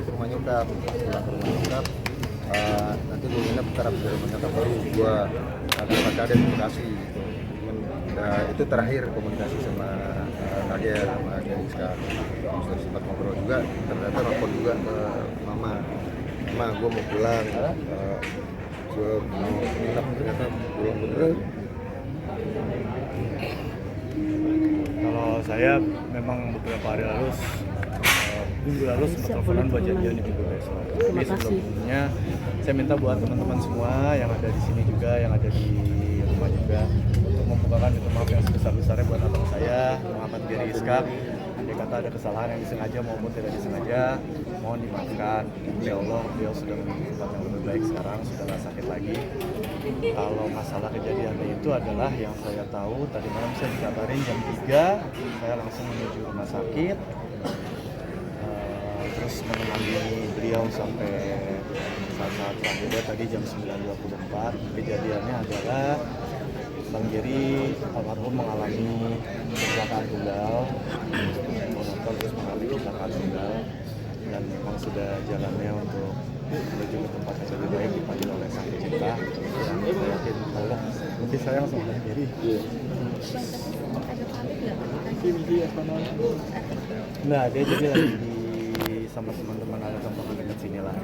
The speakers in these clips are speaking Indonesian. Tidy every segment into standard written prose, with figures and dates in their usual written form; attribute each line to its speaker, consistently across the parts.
Speaker 1: ke rumah nyokap, pulang ke rumah nyokap. Nanti gue nginep ntar abis dari rumah nyokap baru gue ke Pacaden di Bekasi gitu. Itu terakhir komunikasi sama Nadia sama Jessica. Sudah sempat ngobrol juga, ternyata telepon juga ke mama, gue mau pulang, gue mau nginep, ternyata pulang beneran.
Speaker 2: Kalau saya memang beberapa hari lalu, minggu lalu sempat teleponan buat janjian di minggu besok. Tapi sebelumnya saya minta buat teman-teman semua yang ada di sini juga, yang ada di rumah juga, untuk membukakan pintu maaf yang sebesar-besarnya buat abang saya, Muhammad Giri Iskak. Dia kata ada kesalahan yang disengaja maupun tidak disengaja, mohon dimaafkan. Ya Allah, beliau sudah memiliki tempat yang lebih baik sekarang, sudah nggak sakit lagi. Kalau masalah kejadiannya itu adalah yang saya tahu, tadi malam saya dikabarin jam 3, saya langsung menuju rumah sakit, terus menemani beliau sampai saat-saat terakhirnya tadi jam 9.24. Kejadiannya adalah Bang Giri almarhum mengalami kecelakaan tunggal, motor terus mengalami kecelakaan tunggal, dan memang sudah jalannya untuk menuju ke tempat yang lebih baik dipanggil oleh Sang Pencipta. Dan saya yakin Allah lebih sayang sama Bang Giri. Nah, dia jadi lagi sama teman-teman ada tempat dekat sini lah.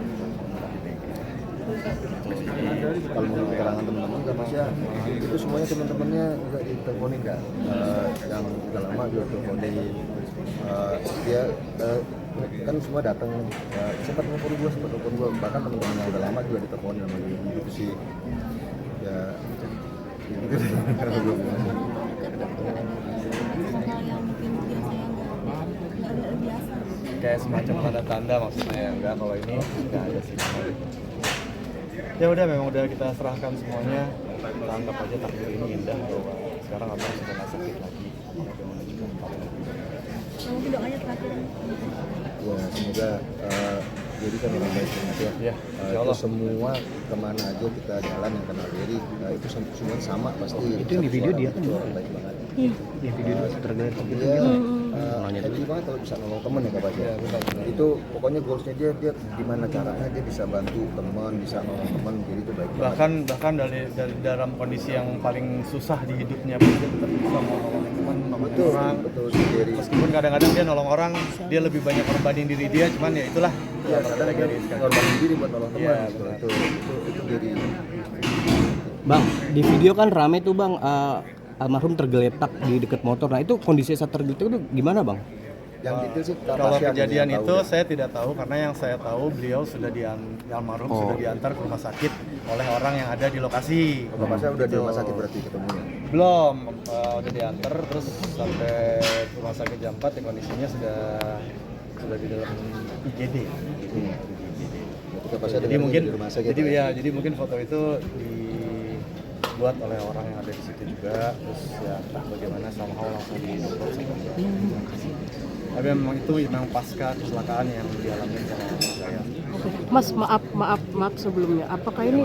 Speaker 1: Kalau menurut keterangan teman-teman nggak Mas ya, itu semuanya teman-temannya juga diteleponin nggak, yang udah lama juga teleponin, dia kan semua datang, sempat telepon gue, bahkan teman-teman yang udah lama juga diteleponin sama dia gitu sih, ya gitu deh kalau gue bilang.
Speaker 2: Kayak semacam tanda-tanda maksudnya, enggak, kalau ini enggak ada sih. Ya udah, memang udah kita serahkan semuanya, kita anggap aja takdir ini indah bahwa sekarang abang sudah nggak sakit lagi, udah menuju ke tempat yang lebih baik.
Speaker 3: Mungkin doanya terakhir.
Speaker 1: Ya semoga jadi kan orang baik banget ya. Itu semua kemana aja kita jalan yang kenal Giri, itu semua sama pasti.
Speaker 4: Itu yang di video dia kan
Speaker 1: orang baik banget.
Speaker 4: Di video tergeletak gitu.
Speaker 1: Happy banget kalau bisa nolong temen ya Kak Baja. Itu pokoknya goalsnya dia gimana caranya dia bisa bantu teman, bisa nolong teman, jadi itu baik banget.
Speaker 2: Bahkan dari dalam kondisi yang paling susah di hidupnya pun dia tetap bisa nolong teman, nolongin orang.
Speaker 1: Betul sendiri.
Speaker 2: Meskipun kadang-kadang dia nolong orang, dia lebih banyak korbanin diri dia, cuman ya itulah.
Speaker 1: Ya kadang dia korbanin diri buat nolong teman.
Speaker 2: Ya,
Speaker 1: Itu jadi.
Speaker 4: Bang, di video kan rame tuh Bang, almarhum tergeletak di dekat motor. Nah itu kondisi saat tergeletak itu gimana Bang?
Speaker 1: Yang detail sih
Speaker 2: kalau kejadian itu saya tidak tahu, karena yang saya tahu beliau sudah almarhum sudah diantar ke rumah sakit oleh orang yang ada di lokasi.
Speaker 1: Bapak saya udah di rumah sakit berarti ketemunya?
Speaker 2: Belum, udah diantar terus sampai rumah sakit jam 4 ya, kondisinya sudah di dalam IGD. Jadi mungkin jadi mungkin foto itu dibuat oleh orang yang ada di situ juga, terus ya entah bagaimana somehow langsung di-upload sama dia. Tapi memang itu memang pasca kecelakaan yang dialami sama saya.
Speaker 3: Mas, maaf sebelumnya. Apakah ini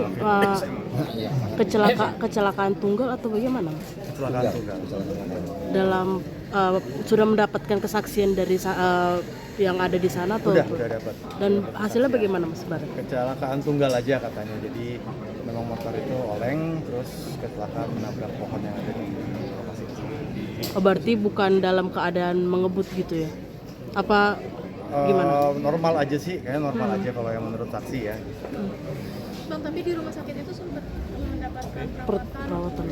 Speaker 3: kecelakaan tunggal atau bagaimana, Mas?
Speaker 2: Kecelakaan tunggal.
Speaker 3: Dalam sudah mendapatkan kesaksian dari yang ada di sana atau
Speaker 2: Udah dapat.
Speaker 3: Dan hasilnya bagaimana, Mas Barat?
Speaker 2: Kecelakaan tunggal aja katanya. Jadi memang motor itu oleng terus kecelakaan menabrak pohon yang ada di lokasi itu.
Speaker 3: Oh, berarti bukan dalam keadaan mengebut gitu ya? Apa gimana?
Speaker 2: Normal aja sih, kayaknya normal aja kalau yang menurut saksi ya.
Speaker 5: Bang, tapi di rumah sakit itu sempat mendapatkan
Speaker 3: Perawatan,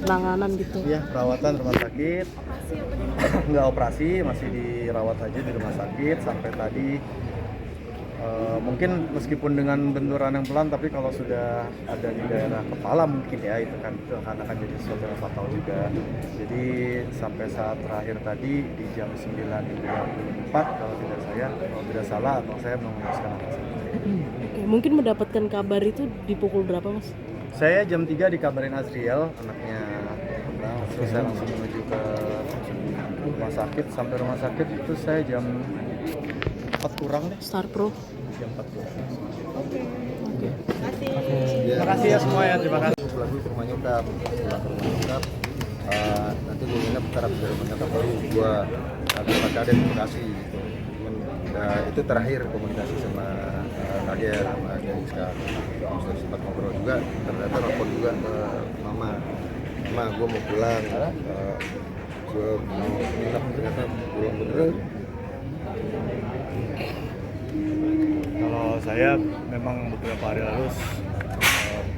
Speaker 3: penanganan gitu?
Speaker 2: Iya, perawatan rumah sakit.
Speaker 5: operasi apa gimana?
Speaker 2: Nggak operasi, masih dirawat aja di rumah sakit sampai tadi. Mungkin meskipun dengan benturan yang pelan, tapi kalau sudah ada di daerah kepala mungkin ya itu kan akan jadi sesuatu yang fatal juga. Jadi sampai saat terakhir tadi di jam 9.24 kalau tidak salah atau saya memutuskan apa sih.
Speaker 3: Oke, mungkin mendapatkan kabar itu di pukul berapa, Mas?
Speaker 2: Saya jam 3 dikabarin Azriel, anaknya. Terus saya langsung menuju ke rumah sakit. Sampai rumah sakit itu saya jam 4 kurang deh.
Speaker 3: Star Pro.
Speaker 2: Jam 4 kurang.
Speaker 1: Terima
Speaker 2: kasih ya semua ya, terima kasih.
Speaker 1: Pulang dulu ke rumah nyokap, nanti gue nginep ntar abis dari rumah nyokap baru gue ke Pacaden di Bekasi gitu. Itu terakhir komunikasi sama Nadia sama Jessica. Terus sempat ngobrol juga, ternyata telepon juga ke mama, gue mau pulang, gue mau nginep, ternyata pulang beneran.
Speaker 2: Kalau saya memang beberapa hari lalu,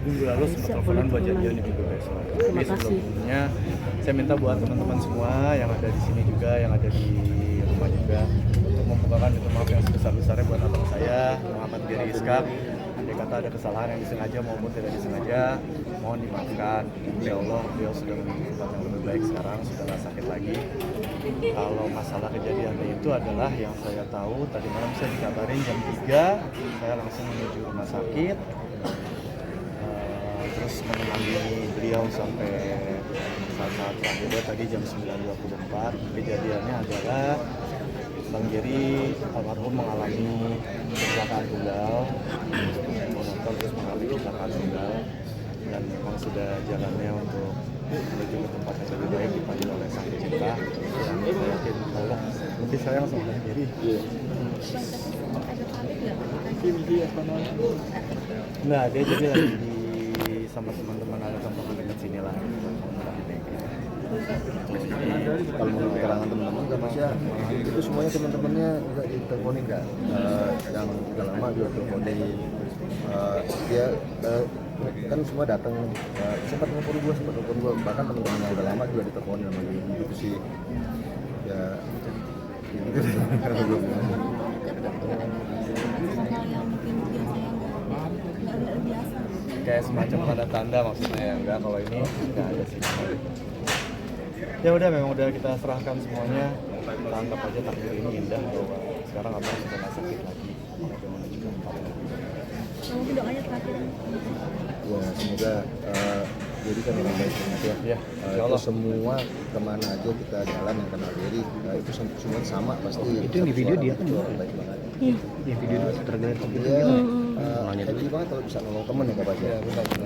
Speaker 2: minggu lalu sempat teleponan buat janjian di minggu besok. Tapi sebelumnya saya minta buat teman-teman semua yang ada di sini juga, yang ada di rumah juga, untuk membukakan pintu maaf yang sebesar-besarnya buat abang saya, Muhammad Giri Iskak. Andai kata ada kesalahan yang disengaja maupun tidak disengaja, mohon dimaafkan. Insya Allah beliau sudah menuju tempat yang lebih baik sekarang, sudah tidak sakit lagi. Kalau masalah kejadiannya itu adalah yang saya tahu, tadi malam saya dikabarin jam 3, saya langsung menuju rumah sakit. Terus menemani beliau sampai saat-saat terakhirnya tadi jam 9.24. Kejadiannya adalah Bang Giri almarhum mengalami kecelakaan tunggal, motor terus mengalami kecelakaan tunggal, dan memang sudah jalannya untuk menuju ke tempat yang lebih baik dipanggil oleh Sang Pencipta. Dan saya yakin Allah lebih sayang sama Bang Giri. Nah, dia jadi lagi sama teman-teman ada tempat dekat sini lah.
Speaker 1: Kalau menurut keterangan teman-teman kan Mas ya, itu semuanya teman-temannya juga diteleponin kan, yang udah lama juga teleponin. Dia kan semua datang, sempat nelfon gue, bahkan teman-teman yang udah lama juga diteleponin sama dia. Gitu sih, ya gitu sih. Kalau gue bilang.
Speaker 2: Kayak semacam tanda-tanda maksudnya ya, enggak, kalau ini enggak ada sih. Ya udah, memang udah kita serahkan semuanya, kita anggap aja takdir ini indah bahwa sekarang abang sudah nggak sakit lagi, udah menuju ke tempat yang lebih baik.
Speaker 5: Mungkin doanya terakhir.
Speaker 1: Ya semoga jadi kan orang baik banget ya.
Speaker 2: Ya, insya
Speaker 1: Itu
Speaker 2: Allah.
Speaker 1: semua kemana aja kita jalan yang kenal Giri, itu semua sama pasti.
Speaker 4: Itu yang di video dia kan
Speaker 1: orang baik banget.
Speaker 4: Di video itu tergeletak gitu.
Speaker 1: Dia happy banget kalau bisa nolong temen ya Kak ya.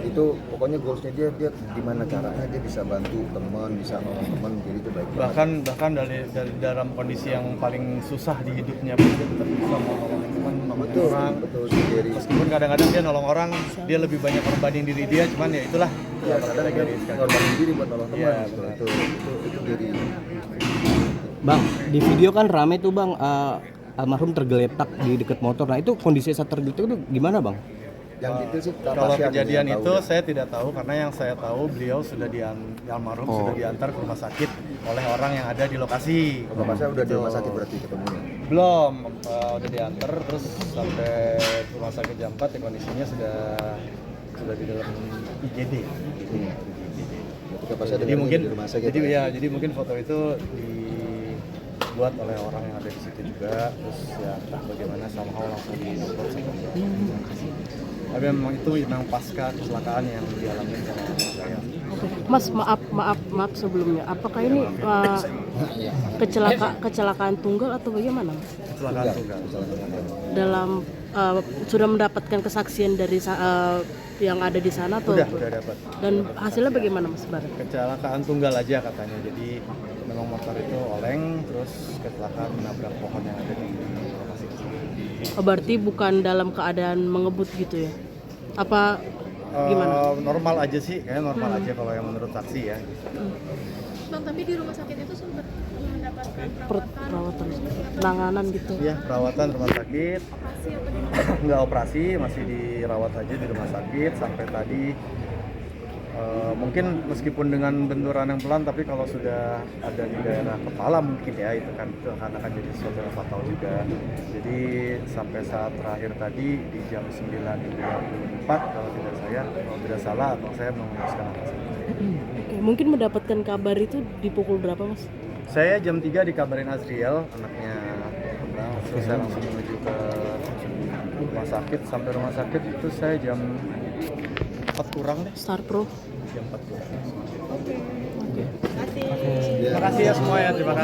Speaker 1: Itu pokoknya goalsnya dia gimana caranya dia bisa bantu teman, bisa nolong teman, jadi itu baik banget.
Speaker 2: Bahkan dari dalam kondisi yang paling susah di hidupnya pun dia tetap bisa menolong teman, nolongin orang.
Speaker 1: Betul si Giri.
Speaker 2: Meskipun kadang-kadang dia nolong orang, dia lebih banyak korbanin diri dia, cuman ya itulah.
Speaker 1: Ya kadang dia ngorbanin diri buat nolong teman.
Speaker 2: Iya,
Speaker 1: Gitu.
Speaker 2: benar.
Speaker 1: Itu Giri.
Speaker 4: Bang, di video kan rame tuh bang, almarhum tergeletak di dekat motor. Nah itu kondisi saat tergeletak itu gimana bang?
Speaker 1: Yang detail sih
Speaker 2: Kalau
Speaker 1: Tasya
Speaker 2: kejadian
Speaker 1: yang
Speaker 2: itu
Speaker 1: tahu ya.
Speaker 2: saya tidak tahu, karena yang saya tahu beliau sudah almarhum sudah diantar ke rumah sakit oleh orang yang ada di lokasi.
Speaker 1: Bapak saya udah di rumah sakit berarti ketemunya.
Speaker 2: Belum, udah diantar terus sampai rumah sakit jam 4 ya, kondisinya sudah di dalam IGD.
Speaker 1: Ketika saya
Speaker 2: Jadi
Speaker 1: dengar
Speaker 2: mungkin
Speaker 1: di rumah sakit.
Speaker 2: jadi mungkin foto itu dibuat oleh orang yang ada di situ juga, terus ya entah bagaimana somehow langsung di-upload sama dia. Tapi memang itu memang pasca kecelakaan yang dialami sama saya.
Speaker 3: Mas, maaf sebelumnya. Apakah ini kecelakaan tunggal atau bagaimana, Mas?
Speaker 2: Kecelakaan tunggal.
Speaker 3: Dalam sudah mendapatkan kesaksian dari yang ada di sana atau
Speaker 2: Udah dapat.
Speaker 3: dan hasilnya bagaimana, Mas Barat?
Speaker 2: Kecelakaan tunggal aja katanya. Jadi memang motor itu oleng terus kecelakaan menabrak pohon yang ada di lokasi itu.
Speaker 3: Oh, berarti bukan dalam keadaan mengebut gitu ya? Apa gimana?
Speaker 2: Normal aja sih, kayaknya normal aja kalau yang menurut saksi ya.
Speaker 5: Bang, tapi di rumah sakit itu sempat mendapatkan
Speaker 3: Perawatan, penanganan gitu.
Speaker 2: Iya, perawatan rumah sakit.
Speaker 5: operasi apa di
Speaker 2: Nggak operasi, masih dirawat aja di rumah sakit sampai tadi. Mungkin meskipun dengan benturan yang pelan, tapi kalau sudah ada di daerah kepala mungkin ya itu akan jadi sesuatu yang fatal juga. Jadi sampai saat terakhir tadi di jam 9.24 kalau tidak salah atau saya memutuskan apa sih.
Speaker 3: Oke, mungkin mendapatkan kabar itu di pukul berapa, Mas?
Speaker 2: Saya jam 3 dikabarin Azriel, anaknya Abang, terus saya langsung menuju ke rumah sakit. Sampai rumah sakit itu saya jam 4 kurang deh.
Speaker 3: Star Pro.
Speaker 2: Jam 4 kurang.
Speaker 5: Oke. Terima kasih.
Speaker 2: Terima kasih ya semua ya, terima kasih.